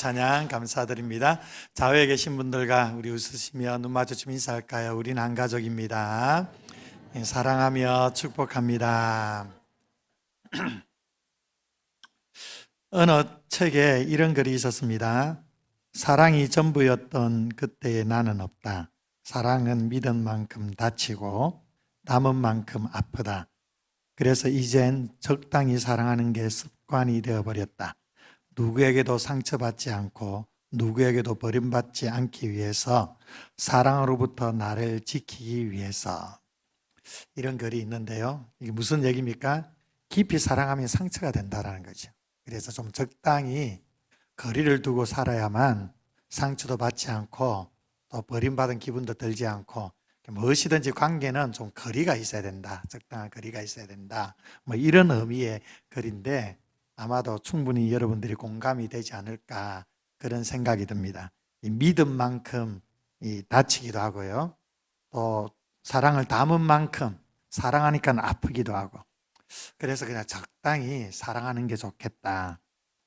찬양 감사드립니다. 좌우에 계신 분들과 우리 웃으시며 눈 마주치며 인사할까요? 우리는 한 가족입니다. 사랑하며 축복합니다. 어느 책에 이런 글이 있었습니다. 사랑이 전부였던 그때의 나는 없다. 사랑은 믿은 만큼 다치고 남은 만큼 아프다. 그래서 이젠 적당히 사랑하는 게 습관이 되어버렸다. 누구에게도 상처받지 않고 누구에게도 버림받지 않기 위해서, 사랑으로부터 나를 지키기 위해서. 이런 글이 있는데요, 이게 무슨 얘기입니까? 깊이 사랑하면 상처가 된다는 거죠. 그래서 좀 적당히 거리를 두고 살아야만 상처도 받지 않고 또 버림받은 기분도 들지 않고, 무엇이든지 관계는 좀 거리가 있어야 된다, 적당한 거리가 있어야 된다, 이런 의미의 글인데 아마도 충분히 여러분들이 공감이 되지 않을까, 그런 생각이 듭니다. 이 믿은 만큼 다치기도 하고요, 또 사랑을 담은 만큼 사랑하니까 아프기도 하고, 그래서 그냥 적당히 사랑하는 게 좋겠다.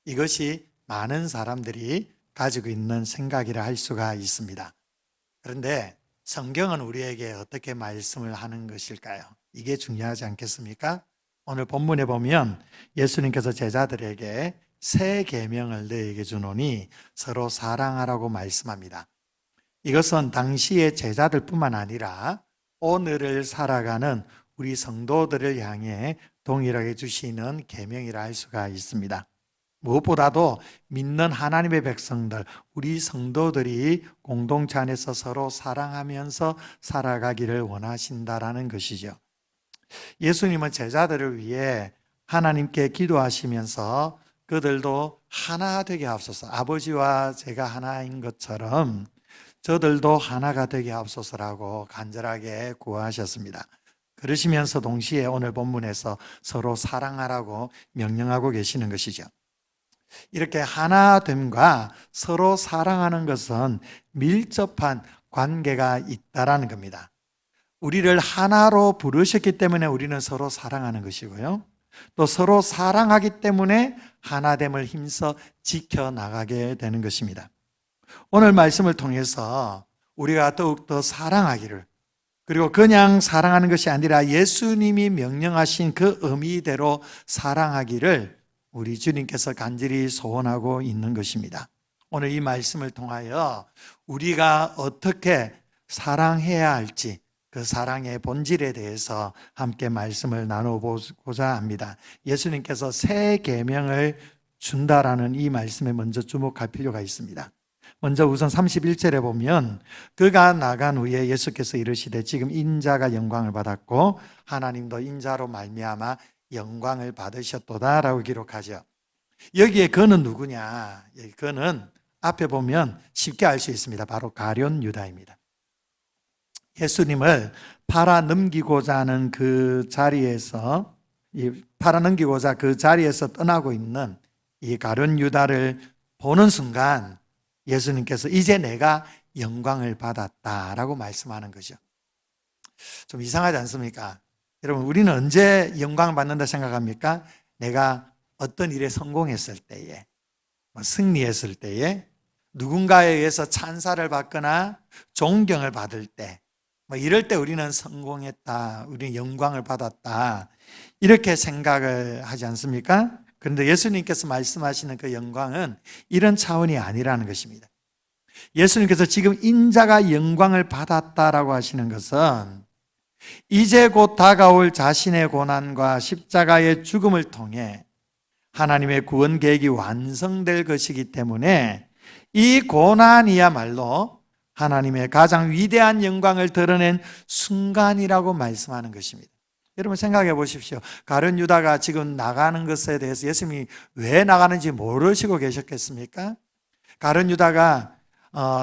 이것이 많은 사람들이 가지고 있는 생각이라 할 수가 있습니다. 그런데 성경은 우리에게 어떻게 말씀을 하는 것일까요? 이게 중요하지 않겠습니까? 오늘 본문에 보면 예수님께서 제자들에게 새 계명을 너희에게 주노니 서로 사랑하라고 말씀합니다. 이것은 당시의 제자들뿐만 아니라 오늘을 살아가는 우리 성도들을 향해 동일하게 주시는 계명이라 할 수가 있습니다. 무엇보다도 믿는 하나님의 백성들, 우리 성도들이 공동체 안에서 서로 사랑하면서 살아가기를 원하신다라는 것이죠. 예수님은 제자들을 위해 하나님께 기도하시면서 그들도 하나 되게 하옵소서, 아버지와 제가 하나인 것처럼 저들도 하나가 되게 하옵소서라고 간절하게 구하셨습니다. 그러시면서 동시에 오늘 본문에서 서로 사랑하라고 명령하고 계시는 것이죠. 이렇게 하나됨과 서로 사랑하는 것은 밀접한 관계가 있다라는 겁니다. 우리를 하나로 부르셨기 때문에 우리는 서로 사랑하는 것이고요, 또 서로 사랑하기 때문에 하나됨을 힘써 지켜나가게 되는 것입니다. 오늘 말씀을 통해서 우리가 더욱더 사랑하기를, 그리고 그냥 사랑하는 것이 아니라 예수님이 명령하신 그 의미대로 사랑하기를 우리 주님께서 간절히 소원하고 있는 것입니다. 오늘 이 말씀을 통하여 우리가 어떻게 사랑해야 할지, 그 사랑의 본질에 대해서 함께 말씀을 나눠보고자 합니다. 예수님께서 새 계명을 준다라는 이 말씀에 먼저 주목할 필요가 있습니다. 먼저 우선 31절에 보면 그가 나간 후에 예수께서 이르시되 지금 인자가 영광을 받았고 하나님도 인자로 말미암아 영광을 받으셨도다라고 기록하죠. 여기에 그는 누구냐? 그는 앞에 보면 쉽게 알 수 있습니다. 바로 가룟 유다입니다. 예수님을 팔아넘기고자 하는 그 자리에서, 팔아넘기고자 그 자리에서 떠나고 있는 이 가룟 유다를 보는 순간 예수님께서 이제 내가 영광을 받았다라고 말씀하는 거죠. 좀 이상하지 않습니까? 여러분, 우리는 언제 영광을 받는다 생각합니까? 내가 어떤 일에 성공했을 때에, 승리했을 때에, 누군가에 의해서 찬사를 받거나 존경을 받을 때, 이럴 때 우리는 성공했다, 우리는 영광을 받았다, 이렇게 생각을 하지 않습니까? 그런데 예수님께서 말씀하시는 그 영광은 이런 차원이 아니라는 것입니다. 예수님께서 지금 인자가 영광을 받았다라고 하시는 것은 이제 곧 다가올 자신의 고난과 십자가의 죽음을 통해 하나님의 구원 계획이 완성될 것이기 때문에 이 고난이야말로 하나님의 가장 위대한 영광을 드러낸 순간이라고 말씀하는 것입니다. 여러분 생각해 보십시오. 가룟 유다가 지금 나가는 것에 대해서 예수님이 왜 나가는지 모르시고 계셨겠습니까? 가룟 유다가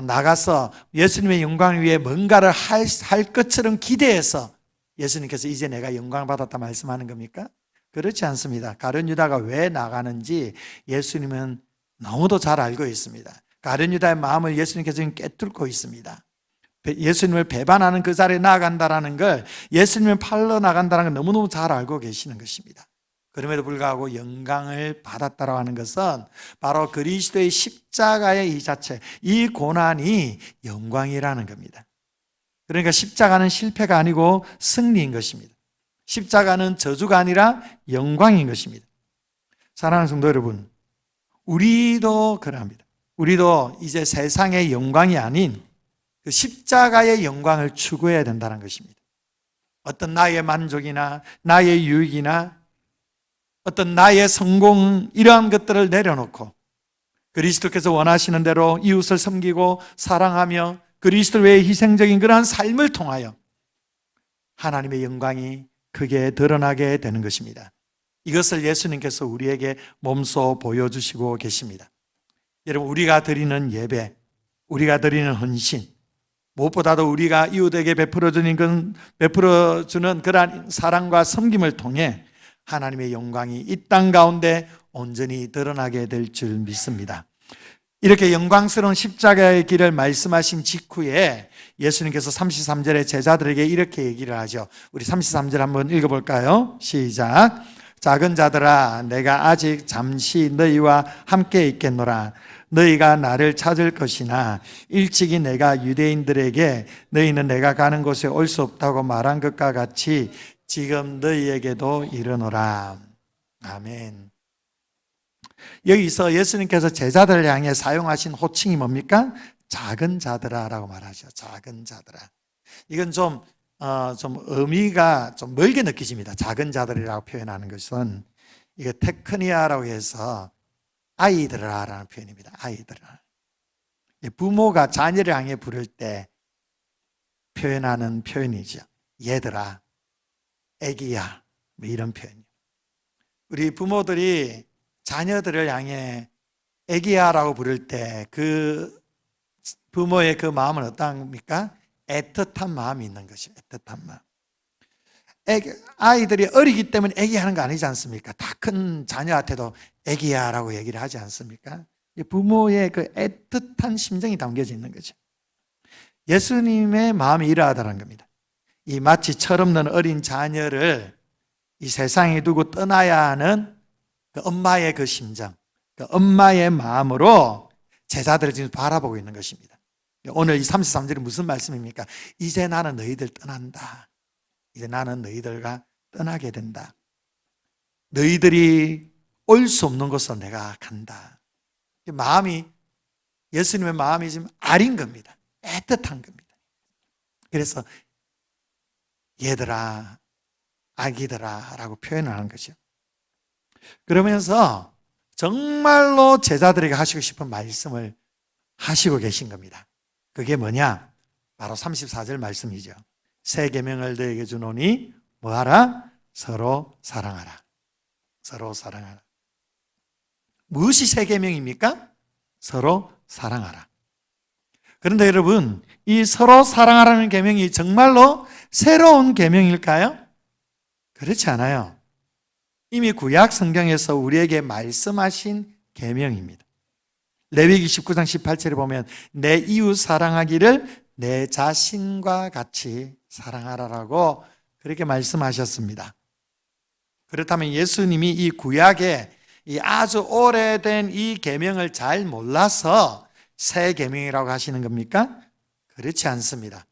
나가서 예수님의 영광을 위해 뭔가를 할 것처럼 기대해서 예수님께서 이제 내가 영광을 받았다 말씀하는 겁니까? 그렇지 않습니다. 가룟 유다가 왜 나가는지 예수님은 너무도 잘 알고 있습니다. 가룟 유다의 마음을 예수님께서 지금 꿰뚫고 있습니다. 예수님을 배반하는 그 자리에 나아간다는 걸, 예수님을 팔러 나간다는 걸 너무너무 잘 알고 계시는 것입니다. 그럼에도 불구하고 영광을 받았다고 하는 것은 바로 그리스도의 십자가의 이 자체, 이 고난이 영광이라는 겁니다. 그러니까 십자가는 실패가 아니고 승리인 것입니다. 십자가는 저주가 아니라 영광인 것입니다. 사랑하는 성도 여러분, 우리도 그러합니다. 우리도 이제 세상의 영광이 아닌 그 십자가의 영광을 추구해야 된다는 것입니다. 어떤 나의 만족이나 나의 유익이나 어떤 나의 성공, 이러한 것들을 내려놓고 그리스도께서 원하시는 대로 이웃을 섬기고 사랑하며 그리스도 외의 희생적인 그러한 삶을 통하여 하나님의 영광이 크게 드러나게 되는 것입니다. 이것을 예수님께서 우리에게 몸소 보여주시고 계십니다. 여러분, 우리가 드리는 예배, 우리가 드리는 헌신, 무엇보다도 우리가 이웃에게 베풀어주는 그러한 사랑과 섬김을 통해 하나님의 영광이 이 땅 가운데 온전히 드러나게 될 줄 믿습니다. 이렇게 영광스러운 십자가의 길을 말씀하신 직후에 예수님께서 33절에 제자들에게 이렇게 얘기를 하죠. 우리 33절 한번 읽어볼까요? 시작. 작은 자들아, 내가 아직 잠시 너희와 함께 있겠노라. 너희가 나를 찾을 것이나 일찍이 내가 유대인들에게 너희는 내가 가는 곳에 올 수 없다고 말한 것과 같이 지금 너희에게도 이르노라. 아멘. 여기서 예수님께서 제자들을 향해 사용하신 호칭이 뭡니까? 작은 자들아라고 말하죠. 작은 자들아. 이건 좀 의미가 좀 멀게 느껴집니다. 작은 자들이라고 표현하는 것은 이게 테크니아라고 해서 아이들아라는 표현입니다. 아이들아. 부모가 자녀를 향해 부를 때 표현하는 표현이죠. 얘들아, 애기야, 뭐 이런 표현이요. 우리 부모들이 자녀들을 향해 애기야라고 부를 때 그 부모의 그 마음은 어떠합니까? 애틋한 마음이 있는 것이에요. 애틋한 마음. 아이들이 어리기 때문에 애기하는 거 아니지 않습니까? 다 큰 자녀한테도 애기야라고 얘기를 하지 않습니까? 부모의 그 애틋한 심정이 담겨져 있는 거죠. 예수님의 마음이 이러하다는 겁니다. 이 마치 철없는 어린 자녀를 이 세상에 두고 떠나야 하는 그 엄마의 그 심정, 그 엄마의 마음으로 제자들을 지금 바라보고 있는 것입니다. 오늘 이 33절이 무슨 말씀입니까? 이제 나는 너희들 떠난다. 이제 나는 너희들과 떠나게 된다. 너희들이 올 수 없는 곳으로 내가 간다. 마음이, 예수님의 마음이 지금 아린 겁니다. 애틋한 겁니다. 그래서 얘들아, 아기들아 라고 표현을 하는 거죠. 그러면서 정말로 제자들에게 하시고 싶은 말씀을 하시고 계신 겁니다. 그게 뭐냐? 바로 34절 말씀이죠. 새 계명을 너에게 주노니 뭐하라? 서로 사랑하라. 서로 사랑하라. 무엇이 새 계명입니까? 서로 사랑하라. 그런데 여러분, 이 서로 사랑하라는 계명이 정말로 새로운 계명일까요? 그렇지 않아요. 이미 구약 성경에서 우리에게 말씀하신 계명입니다. 레위기 19장 18절에 보면 내 이웃 사랑하기를 내 자신과 같이 사랑하라라고 그렇게 말씀하셨습니다. 그렇다면 예수님이 이 구약의 이 아주 오래된 이 계명을 잘 몰라서 새 계명이라고 하시는 겁니까? 그렇지 않습니다.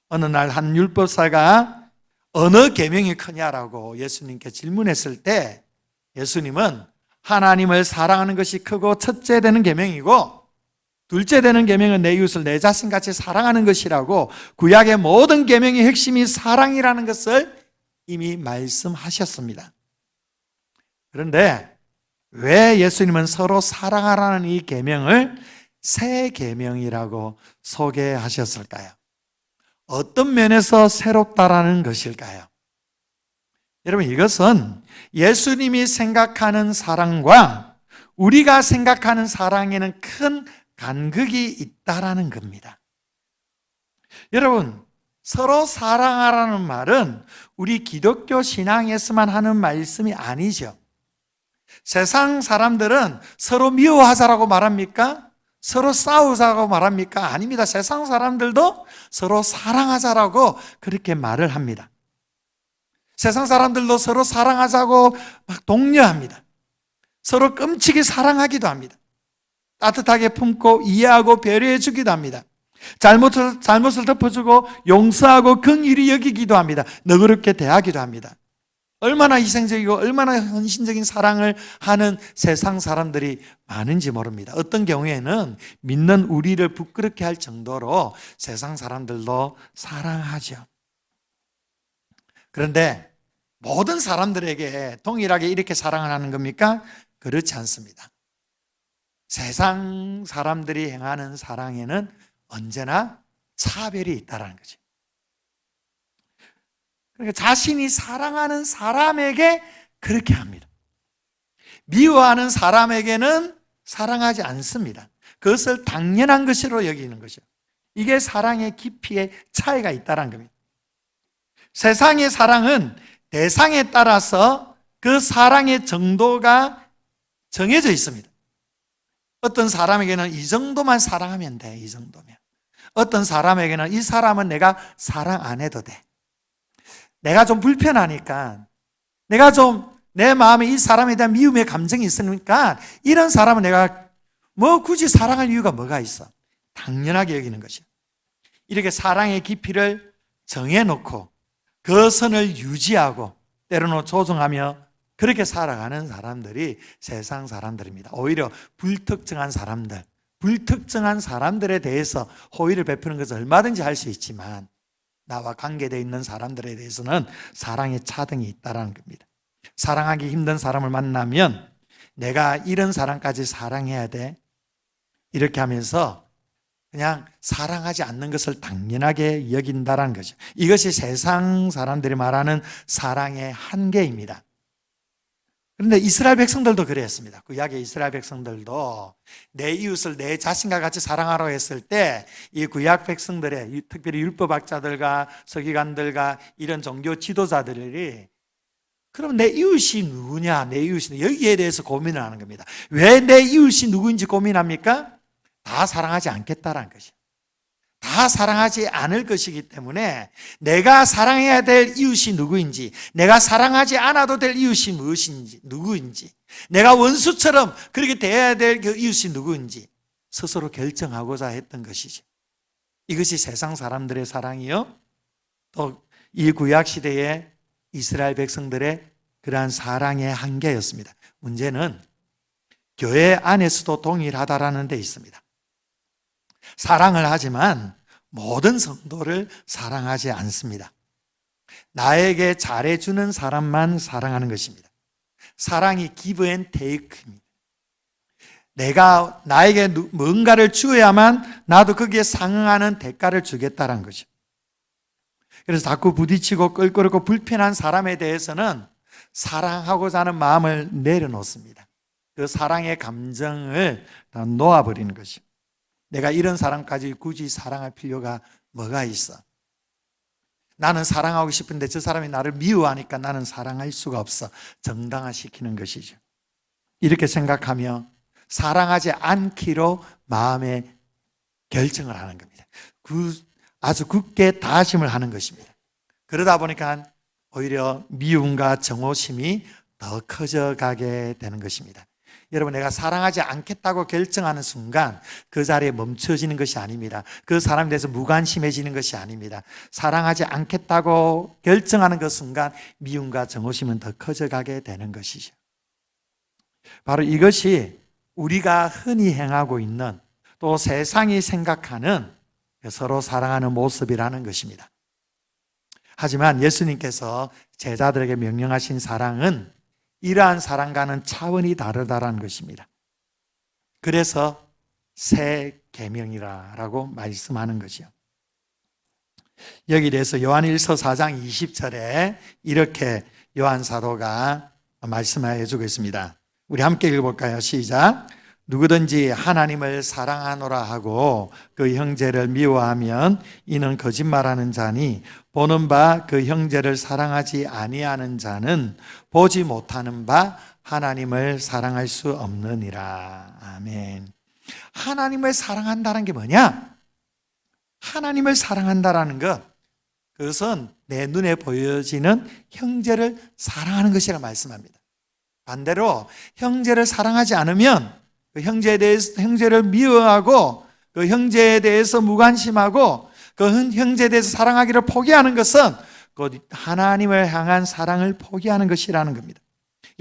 어느 날 한 율법사가 어느 계명이 크냐라고 예수님께 질문했을 때 예수님은 하나님을 사랑하는 것이 크고 첫째 되는 계명이고 둘째 되는 계명은 내 이웃을 내 자신같이 사랑하는 것이라고 구약의 모든 계명의 핵심이 사랑이라는 것을 이미 말씀하셨습니다. 그런데 왜 예수님은 서로 사랑하라는 이 계명을 새 계명이라고 소개하셨을까요? 어떤 면에서 새롭다라는 것일까요? 여러분, 이것은 예수님이 생각하는 사랑과 우리가 생각하는 사랑에는 큰 간극이 있다라는 겁니다. 여러분, 서로 사랑하라는 말은 우리 기독교 신앙에서만 하는 말씀이 아니죠. 세상 사람들은 서로 미워하자라고 말합니까? 서로 싸우자라고 말합니까? 아닙니다. 세상 사람들도 서로 사랑하자라고 그렇게 말을 합니다. 세상 사람들도 서로 사랑하자고 막 독려합니다. 서로 끔찍이 사랑하기도 합니다. 따뜻하게 품고 이해하고 배려해 주기도 합니다. 잘못을 덮어주고 용서하고 긍휼히 여기기도 합니다. 너그럽게 대하기도 합니다. 얼마나 희생적이고 얼마나 헌신적인 사랑을 하는 세상 사람들이 많은지 모릅니다. 어떤 경우에는 믿는 우리를 부끄럽게 할 정도로 세상 사람들도 사랑하죠. 그런데 모든 사람들에게 동일하게 이렇게 사랑을 하는 겁니까? 그렇지 않습니다. 세상 사람들이 행하는 사랑에는 언제나 차별이 있다는 거죠. 그러니까 자신이 사랑하는 사람에게 그렇게 합니다. 미워하는 사람에게는 사랑하지 않습니다. 그것을 당연한 것으로 여기는 것이죠. 이게 사랑의 깊이의 차이가 있다는 겁니다. 세상의 사랑은 대상에 따라서 그 사랑의 정도가 정해져 있습니다. 어떤 사람에게는 이 정도만 사랑하면 돼, 이 정도면. 어떤 사람에게는 이 사람은 내가 사랑 안 해도 돼. 내가 좀 불편하니까, 내가 좀 내 마음에 이 사람에 대한 미움의 감정이 있으니까 이런 사람은 내가 뭐 굳이 사랑할 이유가 뭐가 있어? 당연하게 여기는 것이에요. 이렇게 사랑의 깊이를 정해놓고 그 선을 유지하고 때로는 조정하며 그렇게 살아가는 사람들이 세상 사람들입니다. 오히려 불특정한 사람들에 대해서 호의를 베푸는 것은 얼마든지 할 수 있지만 나와 관계되어 있는 사람들에 대해서는 사랑의 차등이 있다는 겁니다. 사랑하기 힘든 사람을 만나면 내가 이런 사람까지 사랑해야 돼. 이렇게 하면서 그냥 사랑하지 않는 것을 당연하게 여긴다는 거죠. 이것이 세상 사람들이 말하는 사랑의 한계입니다. 그런데 이스라엘 백성들도 그랬습니다. 구약의 이스라엘 백성들도 내 이웃을 내 자신과 같이 사랑하라고 했을 때 이 구약 백성들의 특별히 율법학자들과 서기관들과 이런 종교 지도자들이 그럼 내 이웃이 누구냐? 내 이웃이 여기에 대해서 고민을 하는 겁니다. 왜 내 이웃이 누구인지 고민합니까? 다 사랑하지 않겠다라는 것이에요. 다 사랑하지 않을 것이기 때문에 내가 사랑해야 될 이웃이 누구인지, 내가 사랑하지 않아도 될 이웃이 누구인지, 내가 원수처럼 그렇게 대해야 될 그 이웃이 누구인지 스스로 결정하고자 했던 것이죠. 이것이 세상 사람들의 사랑이요, 또 이 구약 시대의 이스라엘 백성들의 그러한 사랑의 한계였습니다. 문제는 교회 안에서도 동일하다라는 데 있습니다. 사랑을 하지만 모든 성도를 사랑하지 않습니다. 나에게 잘해주는 사람만 사랑하는 것입니다. 사랑이 give and take입니다. 내가 나에게 뭔가를 주어야만 나도 거기에 상응하는 대가를 주겠다는 거죠. 그래서 자꾸 부딪히고 껄끄럽고 불편한 사람에 대해서는 사랑하고자 하는 마음을 내려놓습니다. 그 사랑의 감정을 다 놓아버리는 것이죠. 내가 이런 사람까지 굳이 사랑할 필요가 뭐가 있어? 나는 사랑하고 싶은데 저 사람이 나를 미워하니까 나는 사랑할 수가 없어. 정당화시키는 것이죠. 이렇게 생각하며 사랑하지 않기로 마음에 결정을 하는 겁니다. 아주 굳게 다짐을 하는 것입니다. 그러다 보니까 오히려 미움과 정오심이 더 커져가게 되는 것입니다. 여러분, 내가 사랑하지 않겠다고 결정하는 순간 그 자리에 멈춰지는 것이 아닙니다. 그 사람에 대해서 무관심해지는 것이 아닙니다. 사랑하지 않겠다고 결정하는 그 순간 미움과 정오심은 더 커져가게 되는 것이죠. 바로 이것이 우리가 흔히 행하고 있는, 또 세상이 생각하는 서로 사랑하는 모습이라는 것입니다. 하지만 예수님께서 제자들에게 명령하신 사랑은 이러한 사랑과는 차원이 다르다는 것입니다. 그래서 새 계명이라고 말씀하는 것이요. 여기에 대해서 요한일서 4장 20절에 이렇게 요한 사도가 말씀해 주고 있습니다. 우리 함께 읽어볼까요? 시작. 누구든지 하나님을 사랑하노라 하고 그 형제를 미워하면 이는 거짓말하는 자니 보는 바 그 형제를 사랑하지 아니하는 자는 보지 못하는 바 하나님을 사랑할 수 없느니라. 아멘. 하나님을 사랑한다는 게 뭐냐? 하나님을 사랑한다라는 것, 그것은 내 눈에 보여지는 형제를 사랑하는 것이라 말씀합니다. 반대로 형제를 사랑하지 않으면 그 형제에 대해서 형제를 미워하고 그 형제에 대해서 무관심하고 그 형제에 대해서 사랑하기를 포기하는 것은 곧 하나님을 향한 사랑을 포기하는 것이라는 겁니다.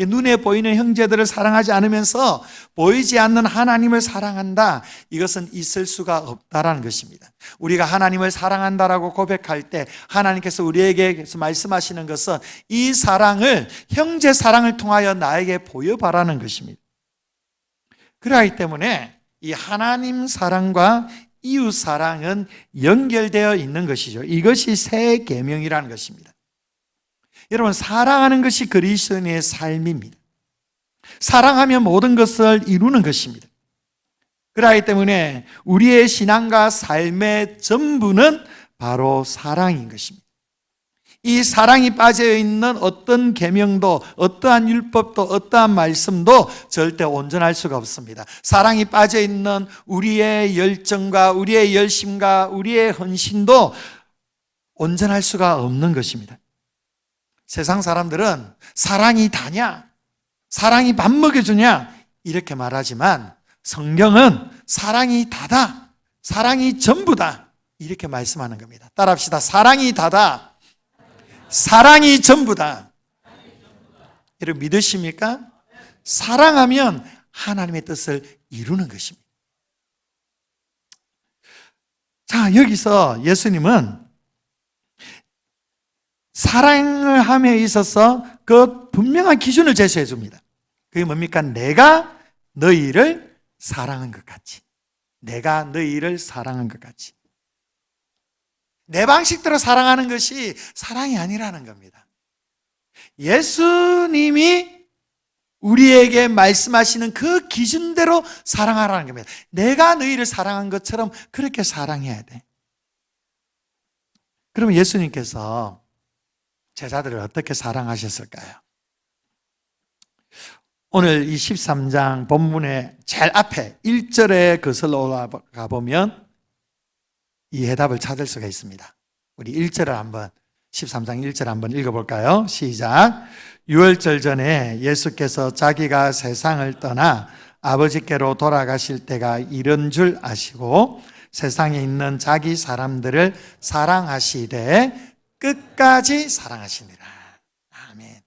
눈에 보이는 형제들을 사랑하지 않으면서 보이지 않는 하나님을 사랑한다. 이것은 있을 수가 없다라는 것입니다. 우리가 하나님을 사랑한다라고 고백할 때 하나님께서 우리에게 말씀하시는 것은 이 사랑을 형제 사랑을 통하여 나에게 보여봐라는 것입니다. 그렇기 때문에 이 하나님 사랑과 이웃 사랑은 연결되어 있는 것이죠. 이것이 새 계명이라는 것입니다. 여러분, 사랑하는 것이 그리스도인의 삶입니다. 사랑하면 모든 것을 이루는 것입니다. 그렇기 때문에 우리의 신앙과 삶의 전부는 바로 사랑인 것입니다. 이 사랑이 빠져 있는 어떤 계명도, 어떠한 율법도, 어떠한 말씀도 절대 온전할 수가 없습니다. 사랑이 빠져 있는 우리의 열정과 우리의 열심과 우리의 헌신도 온전할 수가 없는 것입니다. 세상 사람들은 사랑이 다냐? 사랑이 밥 먹여주냐? 이렇게 말하지만 성경은 사랑이 다다. 사랑이 전부다. 이렇게 말씀하는 겁니다. 따라합시다. 사랑이 다다. 사랑이 전부다. 여러분 믿으십니까? 사랑하면 하나님의 뜻을 이루는 것입니다. 자, 여기서 예수님은 사랑을 함에 있어서 그 분명한 기준을 제시해 줍니다. 그게 뭡니까? 내가 너희를 사랑한 것 같이. 내가 너희를 사랑한 것 같이. 내 방식대로 사랑하는 것이 사랑이 아니라는 겁니다. 예수님이 우리에게 말씀하시는 그 기준대로 사랑하라는 겁니다. 내가 너희를 사랑한 것처럼 그렇게 사랑해야 돼. 그러면 예수님께서 제자들을 어떻게 사랑하셨을까요? 오늘 이 13장 본문의 제일 앞에 1절에 거슬러 올라가 보면 이 해답을 찾을 수가 있습니다. 우리 1절을 한번 13장 1절 한번 읽어볼까요? 시작. 유월절 전에 예수께서 자기가 세상을 떠나 아버지께로 돌아가실 때가 이른 줄 아시고 세상에 있는 자기 사람들을 사랑하시되 끝까지 사랑하시니라. 아멘.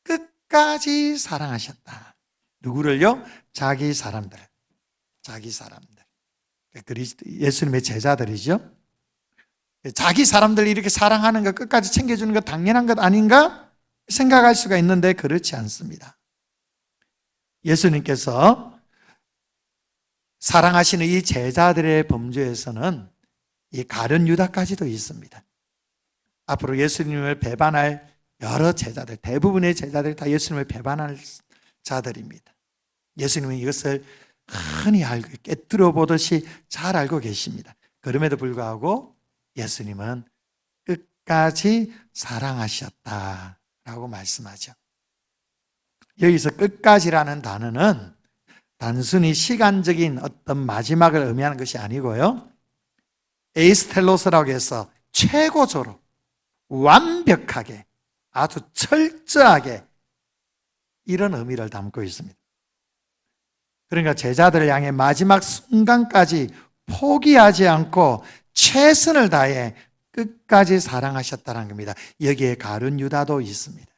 끝까지 사랑하셨다. 누구를요? 자기 사람들. 자기 사람들. 예수님의 제자들이죠. 자기 사람들 이렇게 사랑하는 것, 끝까지 챙겨주는 것 당연한 것 아닌가 생각할 수가 있는데 그렇지 않습니다. 예수님께서 사랑하시는 이 제자들의 범죄에서는 이 가룟 유다까지도 있습니다. 앞으로 예수님을 배반할 여러 제자들, 대부분의 제자들이 다 예수님을 배반할 자들입니다. 예수님은 이것을 흔히 알고 깨뜨려 보듯이 잘 알고 계십니다. 그럼에도 불구하고 예수님은 끝까지 사랑하셨다라고 말씀하죠. 여기서 끝까지라는 단어는 단순히 시간적인 어떤 마지막을 의미하는 것이 아니고요. 에이스텔로스라고 해서 최고조로 완벽하게 아주 철저하게 이런 의미를 담고 있습니다. 그러니까 제자들을 향해 마지막 순간까지 포기하지 않고 최선을 다해 끝까지 사랑하셨다는 겁니다. 여기에 가룟 유다도 있습니다.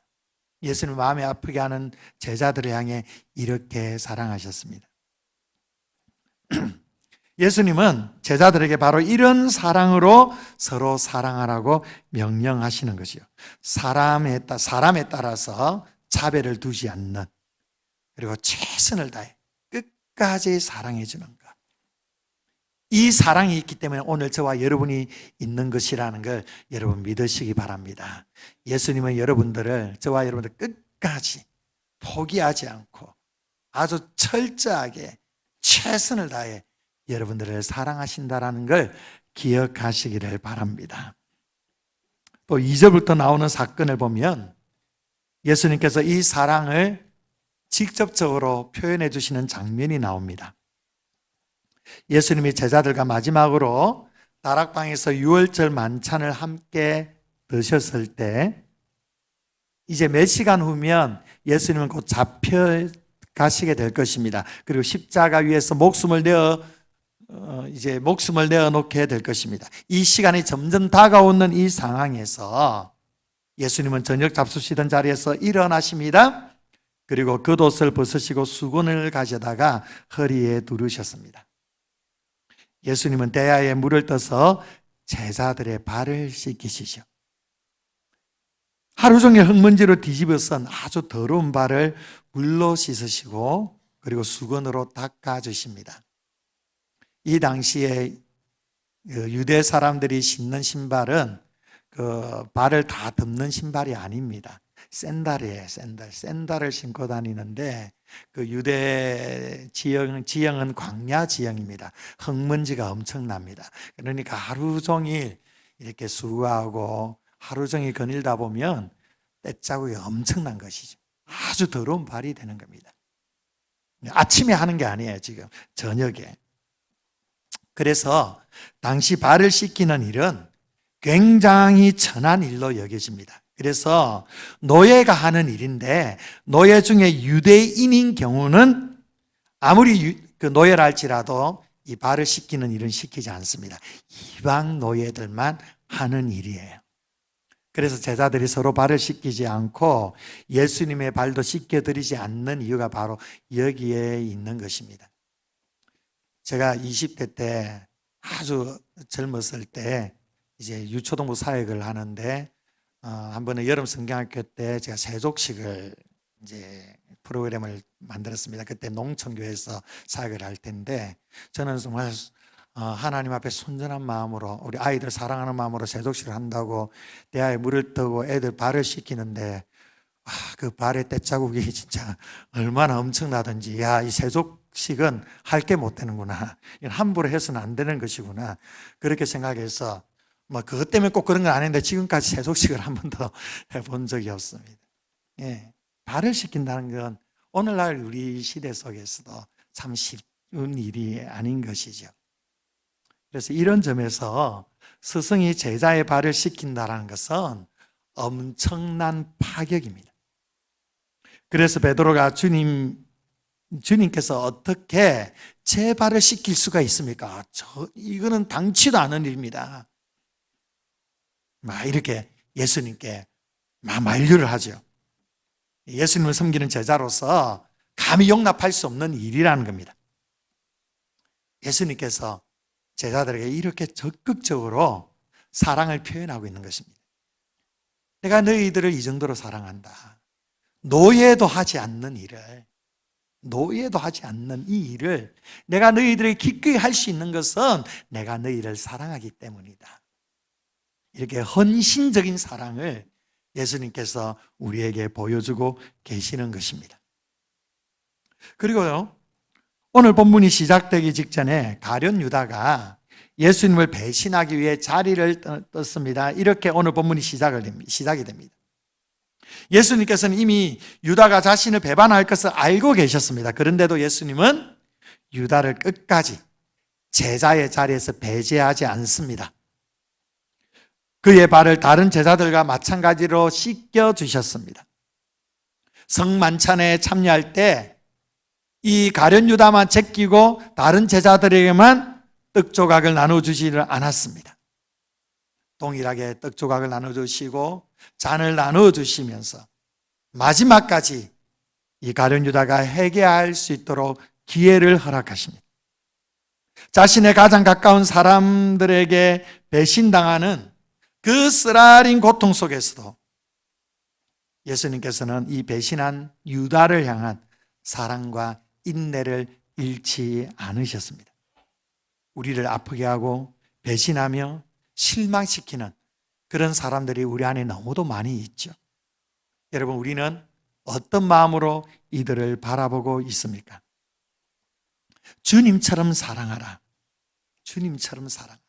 예수님 마음이 아프게 하는 제자들을 향해 이렇게 사랑하셨습니다. 예수님은 제자들에게 바로 이런 사랑으로 서로 사랑하라고 명령하시는 것이요. 사람에 따라서 차별을 두지 않는, 그리고 최선을 다해 끝까지 사랑해 주는 것. 이 사랑이 있기 때문에 오늘 저와 여러분이 있는 것이라는 걸 여러분 믿으시기 바랍니다. 예수님은 여러분들을, 저와 여러분들 끝까지 포기하지 않고 아주 철저하게 최선을 다해 여러분들을 사랑하신다라는 걸 기억하시기를 바랍니다. 또 2절부터 나오는 사건을 보면 예수님께서 이 사랑을 직접적으로 표현해 주시는 장면이 나옵니다. 예수님이 제자들과 마지막으로 다락방에서 유월절 만찬을 함께 드셨을 때 이제 몇 시간 후면 예수님은 곧 잡혀가시게 될 것입니다. 그리고 십자가 위에서 목숨을 내어 놓게 될 것입니다. 이 시간이 점점 다가오는 이 상황에서 예수님은 저녁 잡수시던 자리에서 일어나십니다. 그리고 겉옷을 벗으시고 수건을 가져다가 허리에 두르셨습니다. 예수님은 대야에 물을 떠서 제자들의 발을 씻기시죠. 하루 종일 흙먼지로 뒤집어선 아주 더러운 발을 물로 씻으시고 그리고 수건으로 닦아주십니다. 이 당시에 유대 사람들이 신는 신발은 그 발을 다 덮는 신발이 아닙니다. 샌들이에요. 샌들을 신고 다니는데 그 유대 지형은 광야 지형입니다. 흙먼지가 엄청납니다. 그러니까 하루 종일 이렇게 수고하고 하루 종일 거닐다 보면 때자국이 엄청난 것이죠. 아주 더러운 발이 되는 겁니다. 아침에 하는 게 아니에요. 지금 저녁에. 그래서 당시 발을 씻기는 일은 굉장히 천한 일로 여겨집니다. 그래서 노예가 하는 일인데 노예 중에 유대인인 경우는 아무리 그 노예라 할지라도 이 발을 씻기는 일은 시키지 않습니다. 이방 노예들만 하는 일이에요. 그래서 제자들이 서로 발을 씻기지 않고 예수님의 발도 씻겨드리지 않는 이유가 바로 여기에 있는 것입니다. 제가 20대 때 아주 젊었을 때 이제 유초동부 사역을 하는데 한 번은 여름 성경학교 때 제가 세족식을 이제 프로그램을 만들었습니다. 그때 농촌교회에서 사역을 할 텐데 저는 정말 하나님 앞에 순전한 마음으로 우리 아이들 사랑하는 마음으로 세족식을 한다고 대야에 물을 뜨고 애들 발을 씻기는데 그 발의 때자국이 진짜 얼마나 엄청나든지 이 세족식은 할 게 못 되는구나. 함부로 해서는 안 되는 것이구나. 그렇게 생각해서 그것 때문에 꼭 그런 건 아닌데 지금까지 세족식을 한 번도 해본 적이 없습니다. 예, 발을 씻긴다는 건 오늘날 우리 시대 속에서도 참 쉬운 일이 아닌 것이죠. 그래서 이런 점에서 스승이 제자의 발을 씻긴다는 것은 엄청난 파격입니다. 그래서 베드로가 주님께서 어떻게 제 발을 씻길 수가 있습니까? 이거는 당치도 않은 일입니다. 이렇게 예수님께 만류를 하죠. 예수님을 섬기는 제자로서 감히 용납할 수 없는 일이라는 겁니다. 예수님께서 제자들에게 이렇게 적극적으로 사랑을 표현하고 있는 것입니다. 내가 너희들을 이 정도로 사랑한다. 노예도 하지 않는 이 일을 내가 너희들에게 기꺼이 할 수 있는 것은 내가 너희를 사랑하기 때문이다. 이렇게 헌신적인 사랑을 예수님께서 우리에게 보여주고 계시는 것입니다. 그리고요, 오늘 본문이 시작되기 직전에 가룟 유다가 예수님을 배신하기 위해 자리를 떴습니다. 이렇게 오늘 본문이 시작이 됩니다. 예수님께서는 이미 유다가 자신을 배반할 것을 알고 계셨습니다. 그런데도 예수님은 유다를 끝까지 제자의 자리에서 배제하지 않습니다. 그의 발을 다른 제자들과 마찬가지로 씻겨 주셨습니다. 성만찬에 참여할 때 이 가룟 유다만 제끼고 다른 제자들에게만 떡 조각을 나눠주지를 않았습니다. 동일하게 떡 조각을 나눠주시고 잔을 나눠주시면서 마지막까지 이 가룟 유다가 회개할 수 있도록 기회를 허락하십니다. 자신의 가장 가까운 사람들에게 배신당하는 그 쓰라린 고통 속에서도 예수님께서는 이 배신한 유다를 향한 사랑과 인내를 잃지 않으셨습니다. 우리를 아프게 하고 배신하며 실망시키는 그런 사람들이 우리 안에 너무도 많이 있죠. 여러분, 우리는 어떤 마음으로 이들을 바라보고 있습니까? 주님처럼 사랑하라. 주님처럼 사랑하라.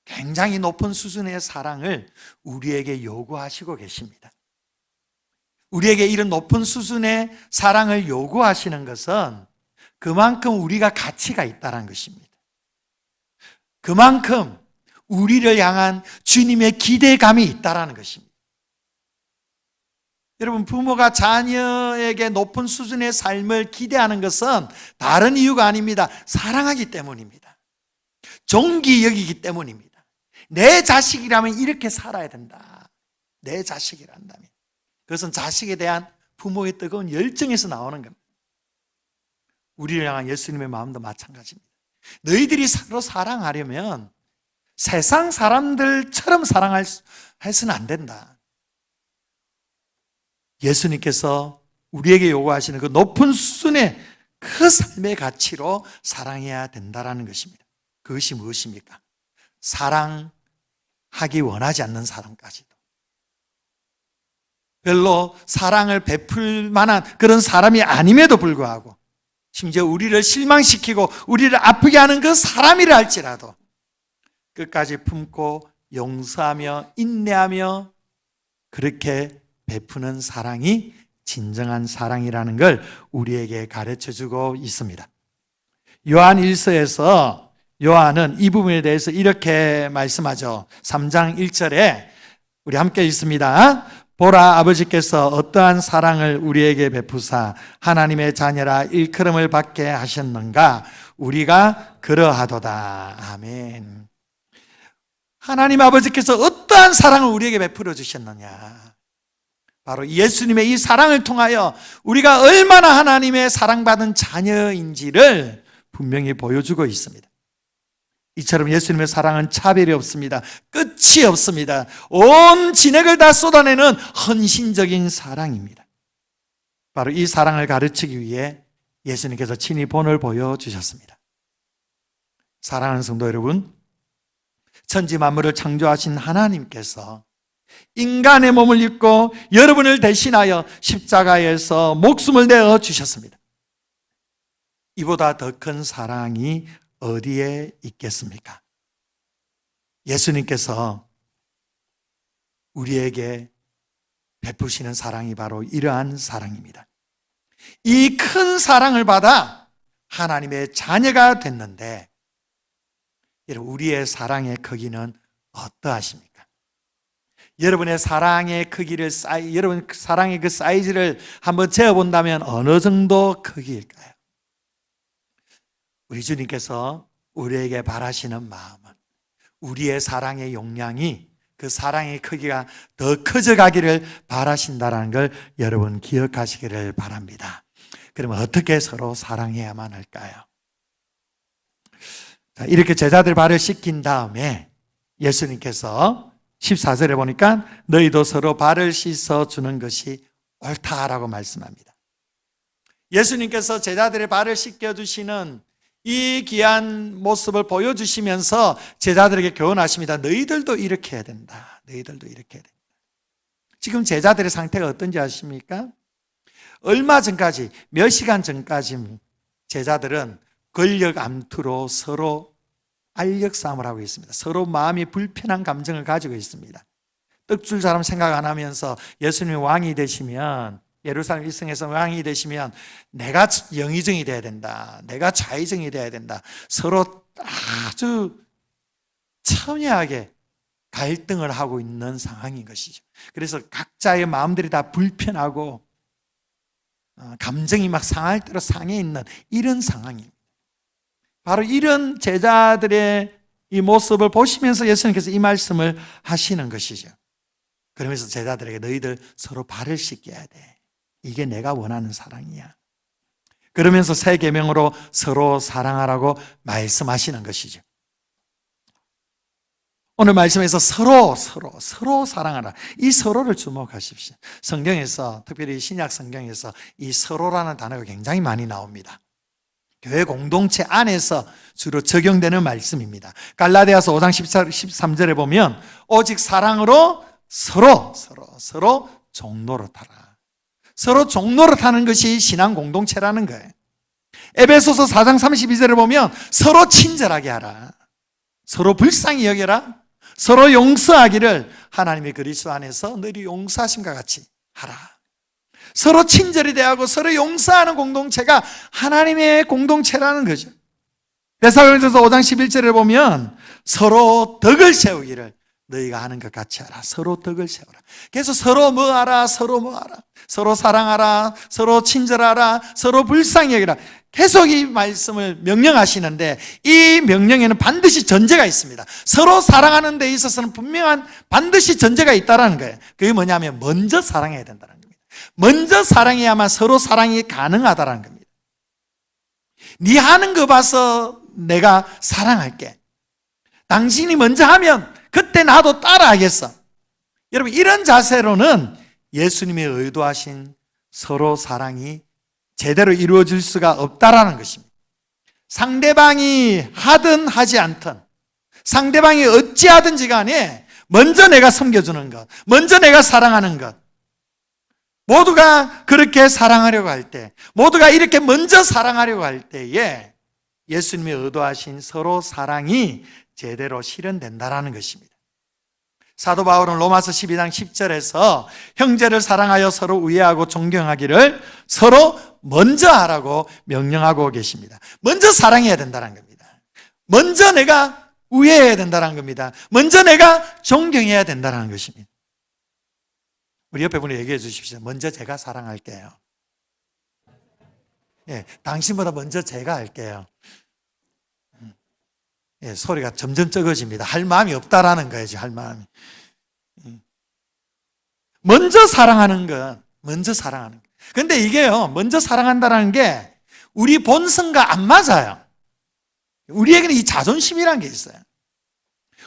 굉장히 높은 수준의 사랑을 우리에게 요구하시고 계십니다. 우리에게 이런 높은 수준의 사랑을 요구하시는 것은 그만큼 우리가 가치가 있다는 것입니다. 그만큼 우리를 향한 주님의 기대감이 있다라는 것입니다. 여러분, 부모가 자녀에게 높은 수준의 삶을 기대하는 것은 다른 이유가 아닙니다. 사랑하기 때문입니다. 존귀 여기기 때문입니다. 내 자식이라면 이렇게 살아야 된다. 내 자식이란다면. 그것은 자식에 대한 부모의 뜨거운 열정에서 나오는 겁니다. 우리를 향한 예수님의 마음도 마찬가지입니다. 너희들이 서로 사랑하려면 세상 사람들처럼 해서는 안 된다. 예수님께서 우리에게 요구하시는 그 높은 수준의 그 삶의 가치로 사랑해야 된다는 것입니다. 그것이 무엇입니까? 사랑하기 원하지 않는 사람까지도, 별로 사랑을 베풀 만한 그런 사람이 아님에도 불구하고, 심지어 우리를 실망시키고 우리를 아프게 하는 그 사람이라 할지라도 끝까지 품고 용서하며 인내하며 그렇게 베푸는 사랑이 진정한 사랑이라는 걸 우리에게 가르쳐주고 있습니다. 요한 1서에서 요한은 이 부분에 대해서 이렇게 말씀하죠. 3장 1절에 우리 함께 읽습니다. 보라, 아버지께서 어떠한 사랑을 우리에게 베푸사 하나님의 자녀라 일컬음을 받게 하셨는가? 우리가 그러하도다. 아멘. 하나님 아버지께서 어떠한 사랑을 우리에게 베풀어 주셨느냐? 바로 예수님의 이 사랑을 통하여 우리가 얼마나 하나님의 사랑받은 자녀인지를 분명히 보여주고 있습니다. 이처럼 예수님의 사랑은 차별이 없습니다. 끝이 없습니다. 온 진액을 다 쏟아내는 헌신적인 사랑입니다. 바로 이 사랑을 가르치기 위해 예수님께서 친히 본을 보여주셨습니다. 사랑하는 성도 여러분, 천지 만물을 창조하신 하나님께서 인간의 몸을 입고 여러분을 대신하여 십자가에서 목숨을 내어 주셨습니다. 이보다 더 큰 사랑이 어디에 있겠습니까? 예수님께서 우리에게 베푸시는 사랑이 바로 이러한 사랑입니다. 이 큰 사랑을 받아 하나님의 자녀가 됐는데, 여러분, 우리의 사랑의 크기는 어떠하십니까? 여러분의 사랑의 크기를, 여러분 사랑의 그 사이즈를 한번 재어본다면 어느 정도 크기일까요? 우리 주님께서 우리에게 바라시는 마음은 우리의 사랑의 용량이, 그 사랑의 크기가 더 커져가기를 바라신다는 걸 여러분 기억하시기를 바랍니다. 그러면 어떻게 서로 사랑해야만 할까요? 자, 이렇게 제자들 발을 씻긴 다음에 예수님께서 14절에 보니까 너희도 서로 발을 씻어주는 것이 옳다라고 말씀합니다. 예수님께서 제자들의 발을 씻겨주시는 이 귀한 모습을 보여주시면서 제자들에게 교훈하십니다. 너희들도 이렇게 해야 된다. 너희들도 이렇게 해야 된다. 지금 제자들의 상태가 어떤지 아십니까? 얼마 전까지, 몇 시간 전까지 제자들은 권력 암투로 서로 알력 싸움을 하고 있습니다. 서로 마음이 불편한 감정을 가지고 있습니다. 떡줄 사람 생각 안 하면서 예수님이 왕이 되시면, 예루살렘 일성에서 왕이 되시면 내가 영의정이 돼야 된다. 내가 좌의정이 돼야 된다. 서로 아주 첨예하게 갈등을 하고 있는 상황인 것이죠. 그래서 각자의 마음들이 다 불편하고 감정이 막 상할 대로 상해 있는 이런 상황입니다. 바로 이런 제자들의 이 모습을 보시면서 예수님께서 이 말씀을 하시는 것이죠. 그러면서 제자들에게 너희들 서로 발을 씻겨야 돼. 이게 내가 원하는 사랑이야. 그러면서 새 계명으로 서로 사랑하라고 말씀하시는 것이죠. 오늘 말씀에서 서로 사랑하라. 이 서로를 주목하십시오. 성경에서, 특별히 신약 성경에서 이 서로라는 단어가 굉장히 많이 나옵니다. 교회 공동체 안에서 주로 적용되는 말씀입니다. 갈라디아서 5장 13절에 보면 오직 사랑으로 서로 종노릇하라. 서로 종노릇하는 것이 신앙 공동체라는 거예요. 에베소서 4장 32절에 보면 서로 친절하게 하라. 서로 불쌍히 여겨라. 서로 용서하기를 하나님의 그리스도 안에서 너희 용서하심과 같이 하라. 서로 친절히 대하고 서로 용서하는 공동체가 하나님의 공동체라는 거죠. 데살로니가서 5장 11절에 보면 서로 덕을 세우기를 너희가 하는 것 같이 하라. 서로 덕을 세우라. 그래서 서로 뭐하라, 서로 뭐하라. 서로 사랑하라, 서로 친절하라, 서로 불쌍히 여기라. 계속 이 말씀을 명령하시는데 이 명령에는 반드시 전제가 있습니다. 서로 사랑하는 데 있어서는 분명한 반드시 전제가 있다는 거예요. 그게 뭐냐면 먼저 사랑해야 된다는 겁니다. 먼저 사랑해야만 서로 사랑이 가능하다는 겁니다. 네 하는 거 봐서 내가 사랑할게. 당신이 먼저 하면 그때 나도 따라하겠어. 여러분, 이런 자세로는 예수님이 의도하신 서로 사랑이 제대로 이루어질 수가 없다라는 것입니다. 상대방이 하든 하지 않든, 상대방이 어찌하든지 간에 먼저 내가 섬겨주는 것, 먼저 내가 사랑하는 것, 모두가 그렇게 사랑하려고 할 때, 모두가 이렇게 먼저 사랑하려고 할 때에 예수님이 의도하신 서로 사랑이 제대로 실현된다라는 것입니다. 사도 바울은 로마서 12장 10절에서 형제를 사랑하여 서로 우애하고 존경하기를 서로 먼저 하라고 명령하고 계십니다. 먼저 사랑해야 된다는 겁니다. 먼저 내가 우애해야 된다는 겁니다. 먼저 내가 존경해야 된다는 것입니다. 우리 옆에 분이 얘기해 주십시오. 먼저 제가 사랑할게요. 예, 당신보다 먼저 제가 할게요. 예, 소리가 점점 적어집니다. 할 마음이 없다라는 거예요. 할 마음이. 먼저 사랑하는 것, 먼저 사랑하는 것. 근데 이게요, 먼저 사랑한다는 게 우리 본성과 안 맞아요. 우리에게는 이 자존심이라는 게 있어요.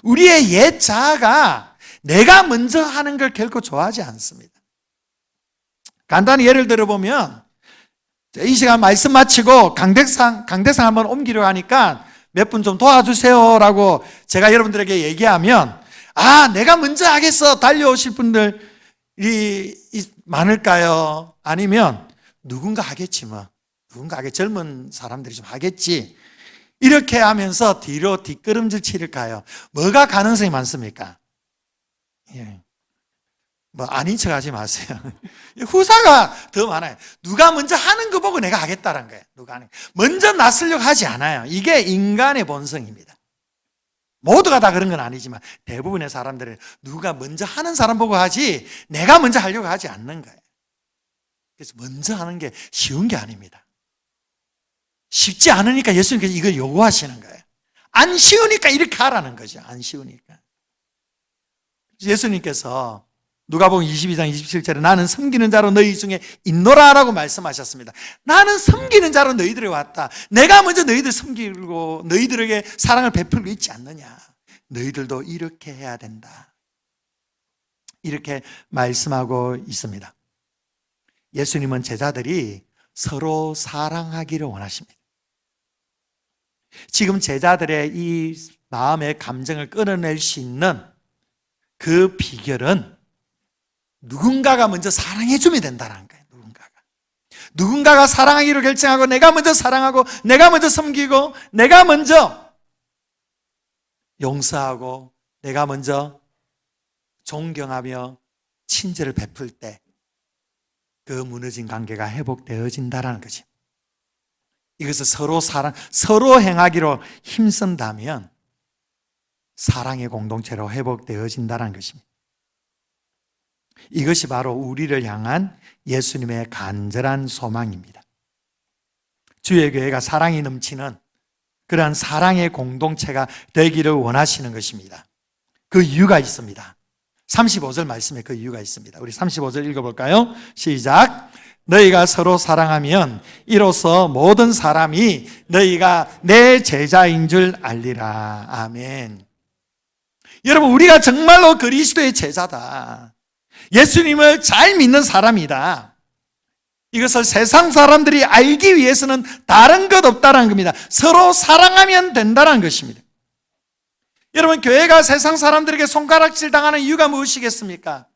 우리의 옛 자아가 내가 먼저 하는 걸 결코 좋아하지 않습니다. 간단히 예를 들어보면 이 시간 말씀 마치고 강대상 한번 옮기려고 하니까 몇 분 좀 도와주세요라고 제가 여러분들에게 얘기하면 내가 먼저 하겠어 달려오실 분들이 많을까요? 아니면 누군가 하겠지 뭐. 누군가 하겠지. 젊은 사람들이 좀 하겠지. 이렇게 하면서 뒤로 뒷걸음질 치릴까요? 뭐가 가능성이 많습니까? 예. 뭐 아닌 척 하지 마세요. 후사가 더 많아요. 누가 먼저 하는 거 보고 내가 하겠다는 거예요. 누가 하는 거. 먼저 나서려고 하지 않아요. 이게 인간의 본성입니다. 모두가 다 그런 건 아니지만 대부분의 사람들은 누가 먼저 하는 사람 보고 하지 내가 먼저 하려고 하지 않는 거예요. 그래서 먼저 하는 게 쉬운 게 아닙니다. 쉽지 않으니까 예수님께서 이걸 요구하시는 거예요. 안 쉬우니까 이렇게 하라는 거죠. 안 쉬우니까. 예수님께서 누가복음 22장 27절에 나는 섬기는 자로 너희 중에 있노라라고 말씀하셨습니다. 나는 섬기는 자로 너희들이 왔다. 내가 먼저 너희들 섬기고 너희들에게 사랑을 베풀고 있지 않느냐. 너희들도 이렇게 해야 된다. 이렇게 말씀하고 있습니다. 예수님은 제자들이 서로 사랑하기를 원하십니다. 지금 제자들의 이 마음의 감정을 끌어낼 수 있는 그 비결은 누군가가 먼저 사랑해주면 된다는 거예요. 누군가가 사랑하기로 결정하고 내가 먼저 사랑하고 내가 먼저 섬기고 내가 먼저 용서하고 내가 먼저 존경하며 친절을 베풀 때 그 무너진 관계가 회복되어진다는 거죠. 이것을 서로 행하기로 힘쓴다면 사랑의 공동체로 회복되어진다는 것입니다. 이것이 바로 우리를 향한 예수님의 간절한 소망입니다. 주의 교회가 사랑이 넘치는 그러한 사랑의 공동체가 되기를 원하시는 것입니다. 그 이유가 있습니다. 35절 말씀에 그 이유가 있습니다. 우리 35절 읽어볼까요? 시작. 너희가 서로 사랑하면 이로써 모든 사람이 너희가 내 제자인 줄 알리라. 아멘. 여러분, 우리가 정말로 그리스도의 제자다. 예수님을 잘 믿는 사람이다. 이것을 세상 사람들이 알기 위해서는 다른 것 없다는 겁니다. 서로 사랑하면 된다는 것입니다. 여러분, 교회가 세상 사람들에게 손가락질 당하는 이유가 무엇이겠습니까?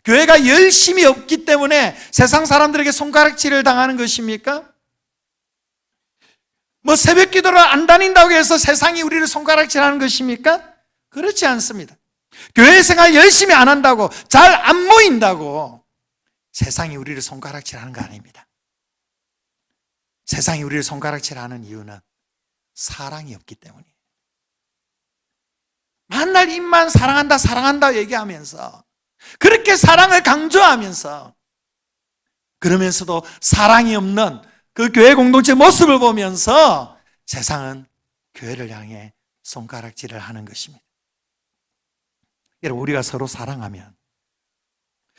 교회가 열심히 없기 때문에 세상 사람들에게 손가락질을 당하는 것입니까? 뭐 새벽 기도를 안 다닌다고 해서 세상이 우리를 손가락질하는 것입니까? 그렇지 않습니다. 교회 생활 열심히 안 한다고, 잘 안 모인다고 세상이 우리를 손가락질하는 거 아닙니다. 세상이 우리를 손가락질하는 이유는 사랑이 없기 때문이에요. 맨날 입만 사랑한다 사랑한다 얘기하면서 그렇게 사랑을 강조하면서 그러면서도 사랑이 없는 그 교회 공동체 모습을 보면서 세상은 교회를 향해 손가락질을 하는 것입니다. 여러분, 우리가 서로 사랑하면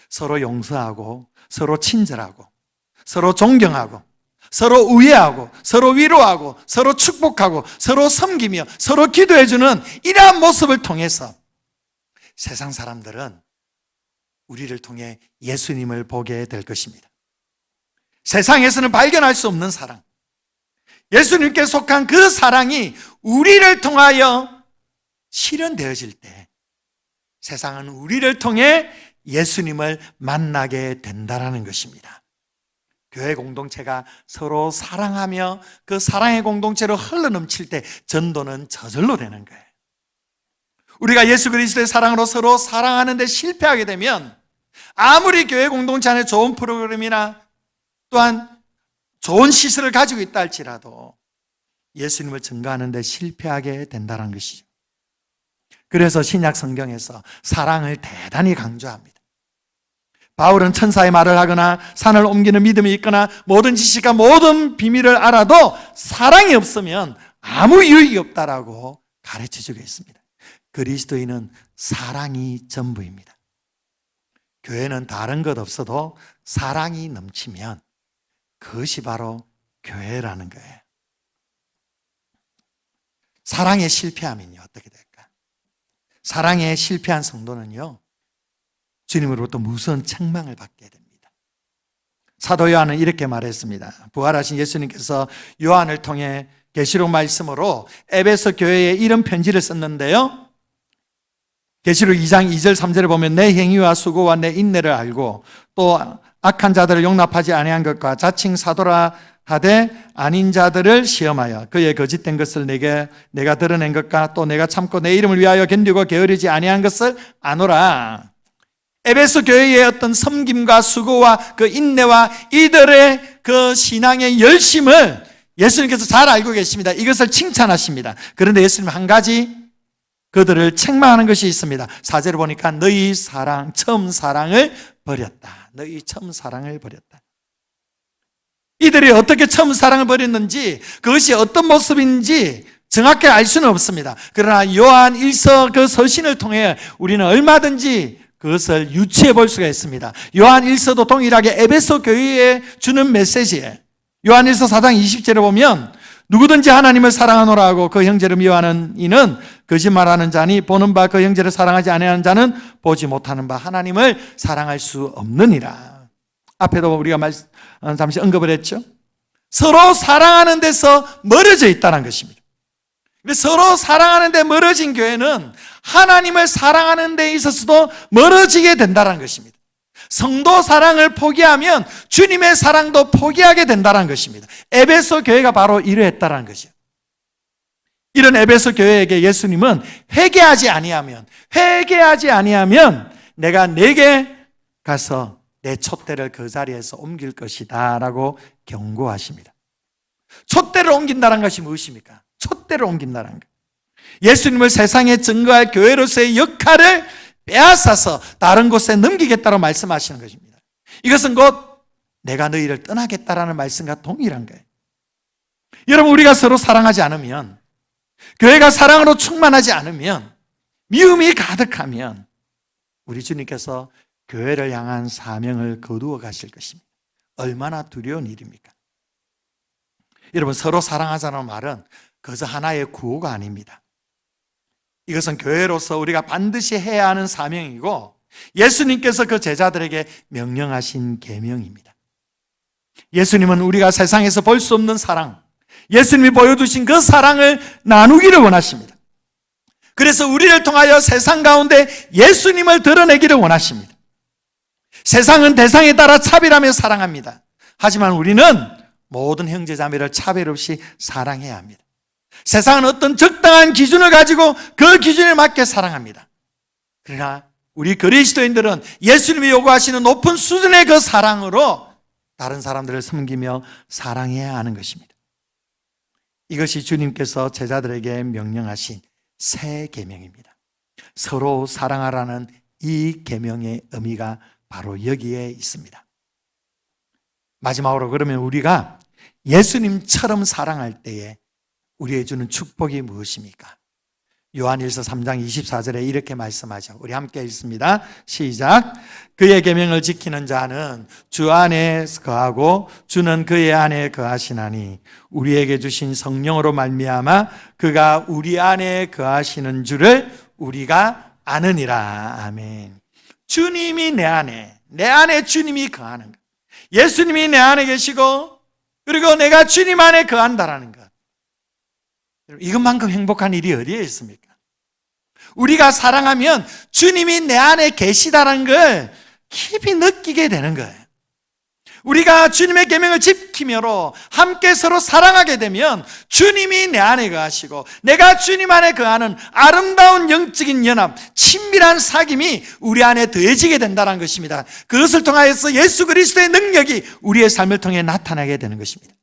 서로 용서하고 서로 친절하고 서로 존경하고 서로 우애하고 서로 위로하고 서로 축복하고 서로 섬기며 서로 기도해주는 이러한 모습을 통해서 세상 사람들은 우리를 통해 예수님을 보게 될 것입니다. 세상에서는 발견할 수 없는 사랑, 예수님께 속한 그 사랑이 우리를 통하여 실현되어질 때 세상은 우리를 통해 예수님을 만나게 된다는 것입니다. 교회 공동체가 서로 사랑하며 그 사랑의 공동체로 흘러넘칠 때 전도는 저절로 되는 거예요. 우리가 예수 그리스도의 사랑으로 서로 사랑하는 데 실패하게 되면 아무리 교회 공동체 안에 좋은 프로그램이나 또한 좋은 시설을 가지고 있다 할지라도 예수님을 증거하는 데 실패하게 된다는 것이죠. 그래서 신약 성경에서 사랑을 대단히 강조합니다. 바울은 천사의 말을 하거나 산을 옮기는 믿음이 있거나 모든 지식과 모든 비밀을 알아도 사랑이 없으면 아무 유익이 없다라고 가르쳐주고 있습니다. 그리스도인은 사랑이 전부입니다. 교회는 다른 것 없어도 사랑이 넘치면 그것이 바로 교회라는 거예요. 사랑에 실패하면요 어떻게 될까? 사랑에 실패한 성도는요 주님으로부터 무서운 책망을 받게 됩니다. 사도 요한은 이렇게 말했습니다. 부활하신 예수님께서 요한을 통해 계시록 말씀으로 에베소 교회에 이런 편지를 썼는데요, 계시록 2장 2절 3절에 보면 내 행위와 수고와 내 인내를 알고 또 악한 자들을 용납하지 아니한 것과 자칭 사도라 하되 아닌 자들을 시험하여 그의 거짓된 것을 내가 드러낸 것과 또 내가 참고 내 이름을 위하여 견디고 게으르지 아니한 것을 아노라. 에베소 교회의 어떤 섬김과 수고와 그 인내와 이들의 그 신앙의 열심을 예수님께서 잘 알고 계십니다. 이것을 칭찬하십니다. 그런데 예수님 한 가지 그들을 책망하는 것이 있습니다. 4절을 보니까 너희 처음 사랑을 버렸다. 너희 처음 사랑을 버렸다. 이들이 어떻게 처음 사랑을 버렸는지, 그것이 어떤 모습인지 정확히 알 수는 없습니다. 그러나 요한 1서 그 서신을 통해 우리는 얼마든지 그것을 유추해 볼 수가 있습니다. 요한 1서도 동일하게 에베소 교회에 주는 메시지에 요한 1서 4장 20절에 보면 누구든지 하나님을 사랑하노라 하고 그 형제를 미워하는 이는 거짓말하는 자니 보는 바 그 형제를 사랑하지 아니하는 자는 보지 못하는 바 하나님을 사랑할 수 없느니라. 앞에도 우리가 잠시 언급을 했죠. 서로 사랑하는 데서 멀어져 있다는 것입니다. 서로 사랑하는 데 멀어진 교회는 하나님을 사랑하는 데 있어서도 멀어지게 된다는 것입니다. 성도 사랑을 포기하면 주님의 사랑도 포기하게 된다는 것입니다. 에베소 교회가 바로 이러했다는 것이죠. 이런 에베소 교회에게 예수님은 회개하지 아니하면 내가 내게 가서 내 촛대를 그 자리에서 옮길 것이다 라고 경고하십니다. 촛대를 옮긴다는 것이 무엇입니까? 촛대를 옮긴다는 것. 예수님을 세상에 증거할 교회로서의 역할을 빼앗아서 다른 곳에 넘기겠다고 말씀하시는 것입니다. 이것은 곧 내가 너희를 떠나겠다라는 말씀과 동일한 거예요. 여러분, 우리가 서로 사랑하지 않으면, 교회가 사랑으로 충만하지 않으면, 미움이 가득하면 우리 주님께서 교회를 향한 사명을 거두어 가실 것입니다. 얼마나 두려운 일입니까? 여러분, 서로 사랑하자는 말은 그저 하나의 구호가 아닙니다. 이것은 교회로서 우리가 반드시 해야 하는 사명이고 예수님께서 그 제자들에게 명령하신 계명입니다. 예수님은 우리가 세상에서 볼 수 없는 사랑, 예수님이 보여주신 그 사랑을 나누기를 원하십니다. 그래서 우리를 통하여 세상 가운데 예수님을 드러내기를 원하십니다. 세상은 대상에 따라 차별하며 사랑합니다. 하지만 우리는 모든 형제자매를 차별 없이 사랑해야 합니다. 세상은 어떤 적당한 기준을 가지고 그 기준에 맞게 사랑합니다. 그러나 우리 그리스도인들은 예수님이 요구하시는 높은 수준의 그 사랑으로 다른 사람들을 섬기며 사랑해야 하는 것입니다. 이것이 주님께서 제자들에게 명령하신 새 계명입니다. 서로 사랑하라는 이 계명의 의미가 바로 여기에 있습니다. 마지막으로 그러면 우리가 예수님처럼 사랑할 때에 우리에게 주는 축복이 무엇입니까? 요한일서 3장 24절에 이렇게 말씀하죠. 우리 함께 읽습니다. 시작. 그의 계명을 지키는 자는 주 안에 거하고 주는 그의 안에 거하시나니 우리에게 주신 성령으로 말미암아 그가 우리 안에 거하시는 줄을 우리가 아느니라. 아멘. 주님이 내 안에 주님이 거하는 것. 예수님이 내 안에 계시고 그리고 내가 주님 안에 거한다라는 것. 이것만큼 행복한 일이 어디에 있습니까? 우리가 사랑하면 주님이 내 안에 계시다는 걸 깊이 느끼게 되는 거예요. 우리가 주님의 계명을 지킴으로 함께 서로 사랑하게 되면 주님이 내 안에 거하시고 내가 주님 안에 거하는 아름다운 영적인 연합, 친밀한 사귐이 우리 안에 더해지게 된다는 것입니다. 그것을 통하여서 예수 그리스도의 능력이 우리의 삶을 통해 나타나게 되는 것입니다.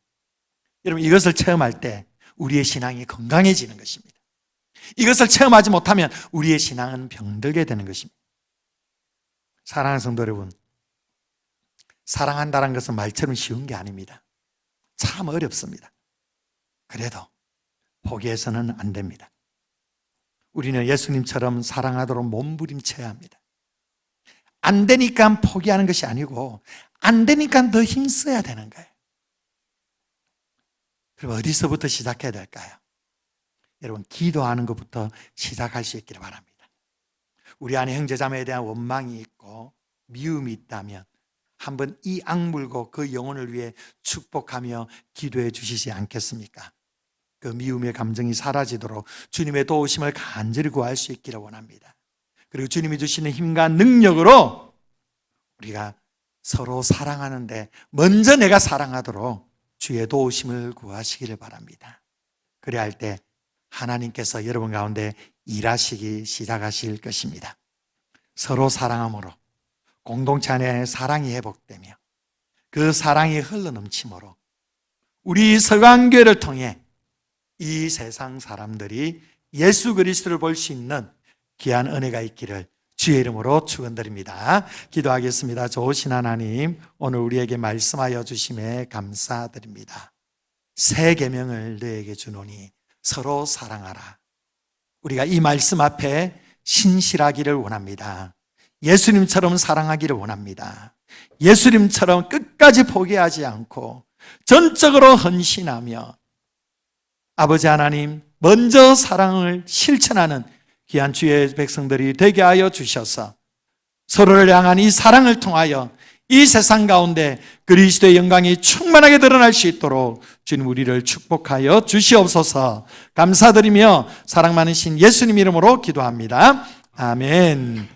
여러분, 이것을 체험할 때 우리의 신앙이 건강해지는 것입니다. 이것을 체험하지 못하면 우리의 신앙은 병들게 되는 것입니다. 사랑하는 성도 여러분, 사랑한다는 것은 말처럼 쉬운 게 아닙니다. 참 어렵습니다. 그래도 포기해서는 안 됩니다. 우리는 예수님처럼 사랑하도록 몸부림쳐야 합니다. 안 되니까 포기하는 것이 아니고 안 되니까 더 힘써야 되는 거예요. 그럼 어디서부터 시작해야 될까요? 여러분, 기도하는 것부터 시작할 수 있기를 바랍니다. 우리 안에 형제자매에 대한 원망이 있고 미움이 있다면 한번 이 악물고 그 영혼을 위해 축복하며 기도해 주시지 않겠습니까? 그 미움의 감정이 사라지도록 주님의 도우심을 간절히 구할 수 있기를 원합니다. 그리고 주님이 주시는 힘과 능력으로 우리가 서로 사랑하는데 먼저 내가 사랑하도록 주의 도우심을 구하시기를 바랍니다. 그래야 할 때 하나님께서 여러분 가운데 일하시기 시작하실 것입니다. 서로 사랑함으로 공동체 안에 사랑이 회복되며 그 사랑이 흘러넘침으로 우리 서강교회를 통해 이 세상 사람들이 예수 그리스도를 볼 수 있는 귀한 은혜가 있기를 주의 이름으로 축원드립니다. 기도하겠습니다. 좋으신 하나님, 오늘 우리에게 말씀하여 주심에 감사드립니다. 새 계명을 너에게 주노니 서로 사랑하라. 우리가 이 말씀 앞에 신실하기를 원합니다. 예수님처럼 사랑하기를 원합니다. 예수님처럼 끝까지 포기하지 않고 전적으로 헌신하며 아버지 하나님, 먼저 사랑을 실천하는 귀한 주의 백성들이 되게 하여 주셔서 서로를 향한 이 사랑을 통하여 이 세상 가운데 그리스도의 영광이 충만하게 드러날 수 있도록 주님 우리를 축복하여 주시옵소서. 감사드리며 사랑 많으신 예수님 이름으로 기도합니다. 아멘.